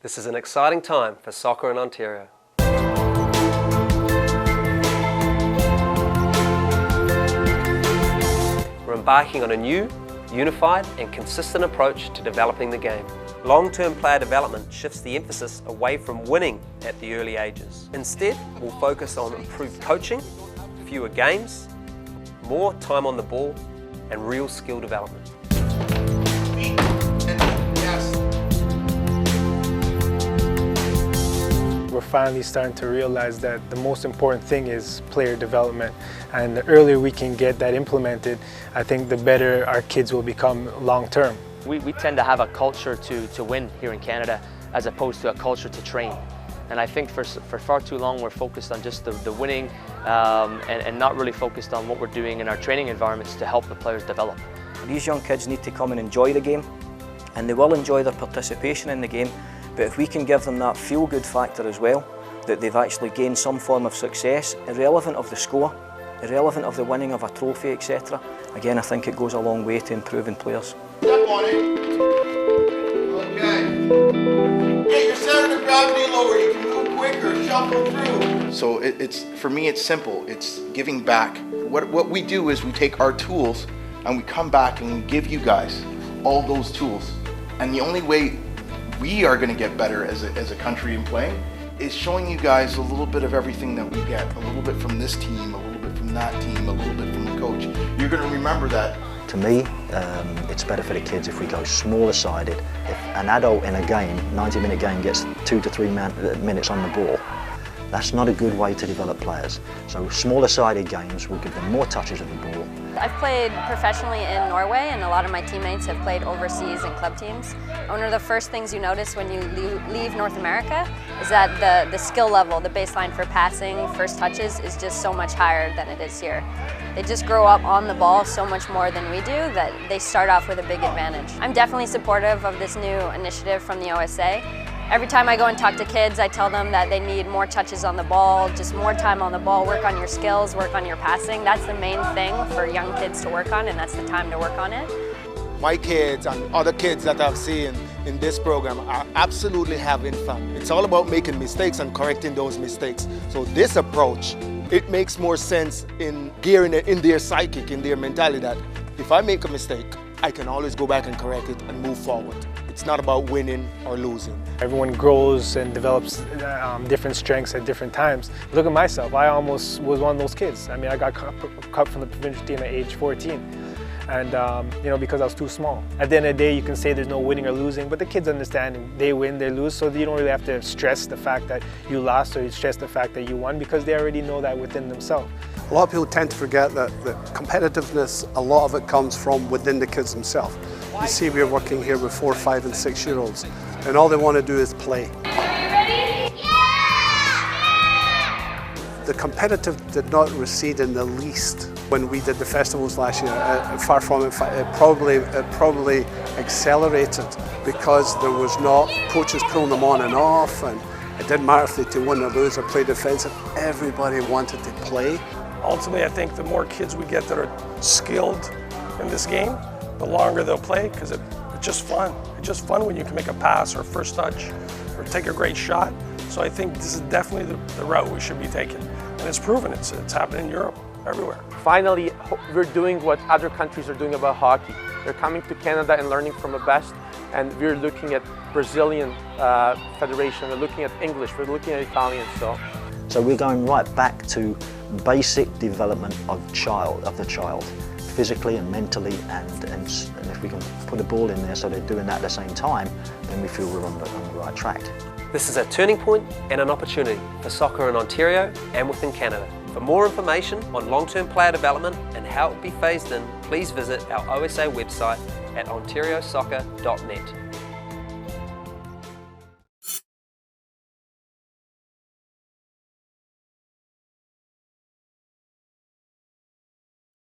This is an exciting time for soccer in Ontario. We're embarking on a new, unified and consistent approach to developing the game. Long-term player development shifts the emphasis away from winning at the early ages. Instead, we'll focus on improved coaching, fewer games, more time on the ball and real skill development. We're finally starting to realize that the most important thing is player development, and the earlier we can get that implemented, I think the better our kids will become long term. We tend to have a culture to win here in Canada as opposed to a culture to train. And I think for far too long we're focused on just the winning and not really focused on what we're doing in our training environments to help the players develop. These young kids need to come and enjoy the game, and they will enjoy their participation in the game, but if we can give them that feel-good factor as well, that they've actually gained some form of success, irrelevant of the score, irrelevant of the winning of a trophy, etc. Again, I think it goes a long way to improving players. Step on it. Okay. Get your center of gravity lower. You can move quicker, shuffle through. So for me, it's simple. It's giving back. What we do is we take our tools and we come back and we give you guys all those tools. And the only way we are going to get better as a country in playing is showing you guys a little bit of everything that we get. A little bit from this team, a little bit from that team, a little bit from the coach. You're going to remember that. To me, it's better for the kids if we go smaller sided. If an adult in a game, 90-minute game, gets 2 to 3 minutes on the ball, that's not a good way to develop players. So smaller sided games will give them more touches of the ball. I've played professionally in Norway, and a lot of my teammates have played overseas in club teams. One of the first things you notice when you leave North America is that the skill level, the baseline for passing, first touches is just so much higher than it is here. They just grow up on the ball so much more than we do that they start off with a big advantage. I'm definitely supportive of this new initiative from the OSA. Every time I go and talk to kids, I tell them that they need more touches on the ball, just more time on the ball, work on your skills, work on your passing. That's the main thing for young kids to work on, and that's the time to work on it. My kids and other kids that I've seen in this program are absolutely having fun. It's all about making mistakes and correcting those mistakes. So this approach, it makes more sense in gearing it in their psychic, in their mentality that if I make a mistake, I can always go back and correct it and move forward. It's not about winning or losing. Everyone grows and develops different strengths at different times. Look at myself, I almost was one of those kids. I mean, I got cut from the provincial team at age 14. And because I was too small. At the end of the day, you can say there's no winning or losing, but the kids understand they win, they lose, so you don't really have to stress the fact that you lost or you stress the fact that you won, because they already know that within themselves. A lot of people tend to forget that competitiveness, a lot of it comes from within the kids themselves. You see, we're working here with 4-, 5- and 6-year-olds, and all they want to do is play. Ready? Yeah! The competitive did not recede in the least when we did the festivals last year. Far from it, it probably accelerated because there was not coaches pulling them on and off, and it didn't matter if they to win or lose or play defensive. Everybody wanted to play. Ultimately, I think the more kids we get that are skilled in this game, the longer they'll play, because it's just fun. It's just fun when you can make a pass or a first touch or take a great shot. So I think this is definitely the route we should be taking. And it's proven, it's happening in Europe, everywhere. Finally, we're doing what other countries are doing about hockey. They're coming to Canada and learning from the best, and we're looking at Brazilian Federation, we're looking at English, we're looking at Italian. So we're going right back to basic development of the child, physically and mentally, and if we can put a ball in there so they're doing that at the same time, then we feel we're on the right track. This is a turning point and an opportunity for soccer in Ontario and within Canada. For more information on long-term player development and how it will be phased in, please visit our OSA website at ontariosoccer.net.